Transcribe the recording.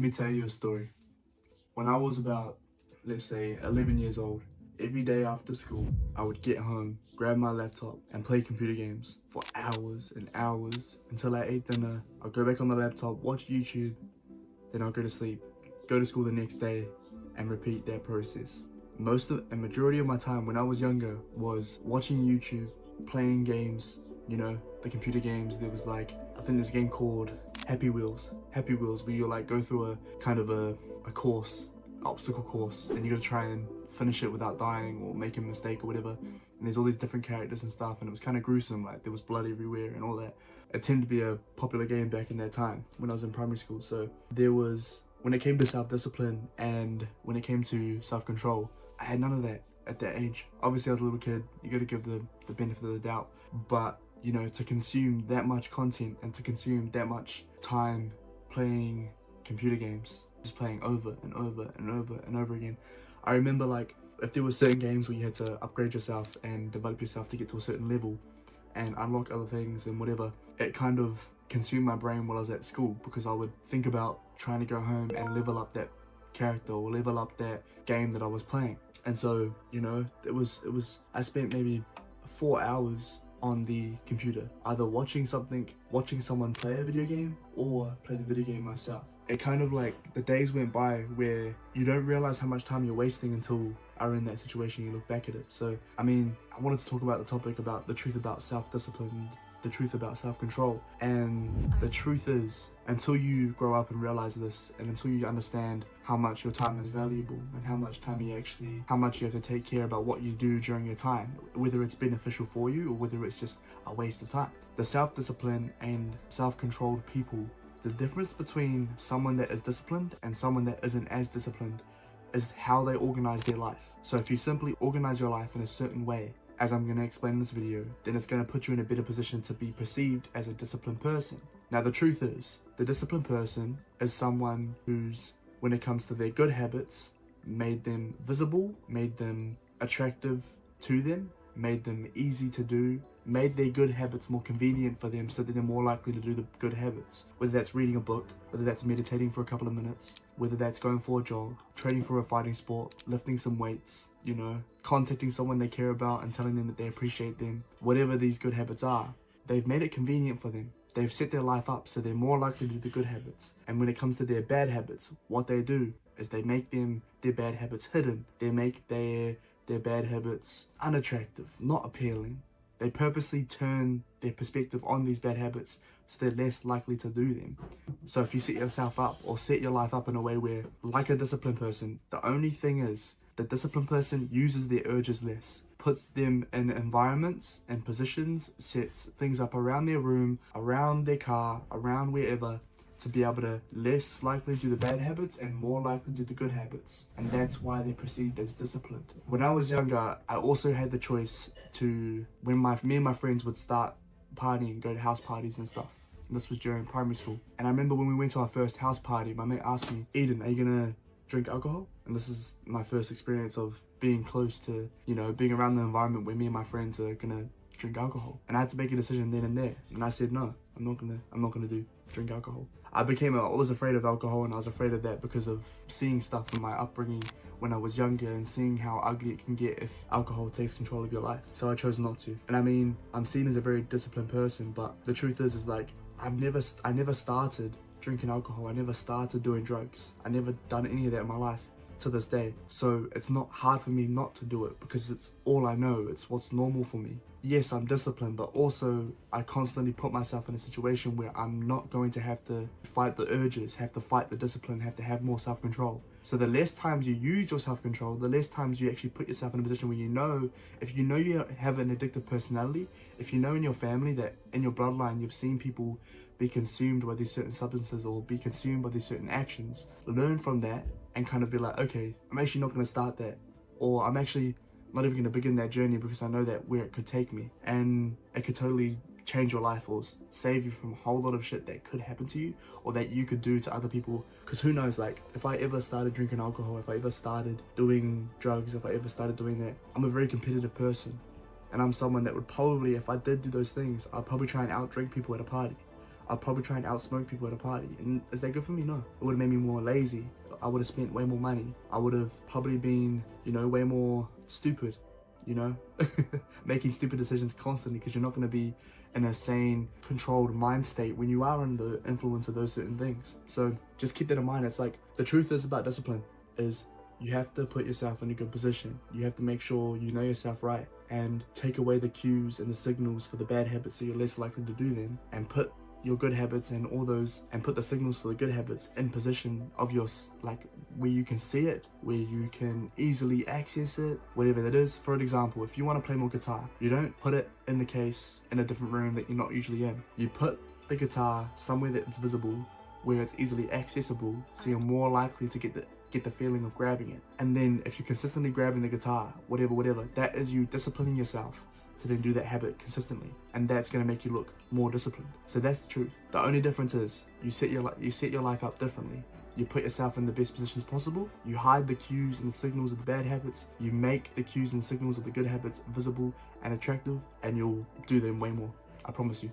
me tell you a story. When I was about, let's say, 11 years old, every day after school, I would get home, grab my laptop, and play computer games for hours and hours until I ate dinner. I'd go back on the laptop, watch YouTube, then I'd go to sleep, go to school the next day, and repeat that process. Majority of my time when I was younger was watching YouTube, playing games, the computer games. There was I think this game called Happy Wheels, where you go through a kind of a course, obstacle course, and you gotta try and finish it without dying or make a mistake or whatever. And there's all these different characters and stuff, and it was kind of gruesome. There was blood everywhere and all that. It tended to be a popular game back in that time when I was in primary school. So there was, when it came to self-discipline and when it came to self-control, I had none of that at that age. Obviously I was a little kid, you gotta give the benefit of the doubt, but to consume that much content and to consume that much time playing computer games, just playing over and over and over and over again. I remember if there were certain games where you had to upgrade yourself and develop yourself to get to a certain level and unlock other things and whatever, it kind of consumed my brain while I was at school, because I would think about trying to go home and level up that character or level up that game that I was playing. And so, I spent maybe 4 hours on the computer, either watching someone play a video game or play the video game myself. It kind of the days went by where you don't realize how much time you're wasting until are in that situation, you look back at it. So, I wanted to talk about the topic about the truth about self-discipline, the truth about self-control. And the truth is, until you grow up and realize this, and until you understand how much your time is valuable and how much you have to take care about what you do during your time, whether it's beneficial for you or whether it's just a waste of time. The self-discipline and self-controlled people, the difference between someone that is disciplined and someone that isn't as disciplined is how they organize their life. So if you simply organize your life in a certain way, as I'm going to explain in this video, then it's going to put you in a better position to be perceived as a disciplined person. Now the truth is, the disciplined person is someone who's, when it comes to their good habits, made them visible, made them attractive to them, made them easy to do, made their good habits more convenient for them so that they're more likely to do the good habits. Whether that's reading a book, whether that's meditating for a couple of minutes, whether that's going for a jog, training for a fighting sport, lifting some weights, contacting someone they care about and telling them that they appreciate them. Whatever these good habits are, they've made it convenient for them. They've set their life up so they're more likely to do the good habits. And when it comes to their bad habits, what they do is they make their bad habits hidden. They make their bad habits unattractive, not appealing. They purposely turn their perspective on these bad habits so they're less likely to do them. So if you set yourself up or set your life up in a way where, like a disciplined person, the only thing is the disciplined person uses their urges less, puts them in environments and positions, sets things up around their room, around their car, around wherever, to be able to less likely do the bad habits and more likely do the good habits. And that's why they're perceived as disciplined. When I was younger, I also had the choice to, when me and my friends would start partying, go to house parties and stuff. This was during primary school. And I remember when we went to our first house party, my mate asked me, "Eden, are you gonna drink alcohol?" And this is my first experience of being close to, being around the environment where me and my friends are gonna drink alcohol. And I had to make a decision then and there. And I said, no, I'm not gonna drink alcohol. I was afraid of alcohol, and I was afraid of that because of seeing stuff from my upbringing when I was younger and seeing how ugly it can get if alcohol takes control of your life. So I chose not to. And I'm seen as a very disciplined person, but the truth is I never started drinking alcohol. I never started doing drugs. I never done any of that in my life to this day. So it's not hard for me not to do it because it's all I know. It's what's normal for me. Yes, I'm disciplined, but also I constantly put myself in a situation where I'm not going to have to fight the urges, have to fight the discipline, have to have more self-control. So the less times you use your self-control, the less times you actually put yourself in a position where if you know you have an addictive personality, if you know in your family that in your bloodline you've seen people be consumed by these certain substances or be consumed by these certain actions, learn from that and kind of be like, okay, I'm actually not going to start that, or I'm actually not even going to begin that journey because I know that where it could take me, and it could totally change your life or save you from a whole lot of shit that could happen to you or that you could do to other people. Because who knows, if I ever started drinking alcohol, if I ever started doing drugs, if I ever started doing that, I'm a very competitive person, and I'm someone that would probably, if I did do those things, I'd probably try and outdrink people at a party. I'd probably try and outsmoke people at a party. And is that good for me? No. It would have made me more lazy. I would have spent way more money. I would have probably been, way more stupid, making stupid decisions constantly, because you're not going to be in a sane, controlled mind state when you are under the influence of those certain things. So just keep that in mind. It's like, the truth is about discipline is you have to put yourself in a good position. You have to make sure you know yourself right and take away the cues and the signals for the bad habits so you're less likely to do them, and put your good habits and put the signals for the good habits in position of where you can see it, where you can easily access it, whatever that is. For example, if you want to play more guitar, you don't put it in the case in a different room that you're not usually in. You put the guitar somewhere that's visible, where it's easily accessible, so you're more likely to get the feeling of grabbing it. And then if you're consistently grabbing the guitar, whatever, that is you disciplining yourself to then do that habit consistently, and that's going to make you look more disciplined. So that's the truth. The only difference is you set your life up differently. You put yourself in the best positions possible. You hide the cues and the signals of the bad habits. You make the cues and signals of the good habits visible and attractive, and you'll do them way more. I promise you.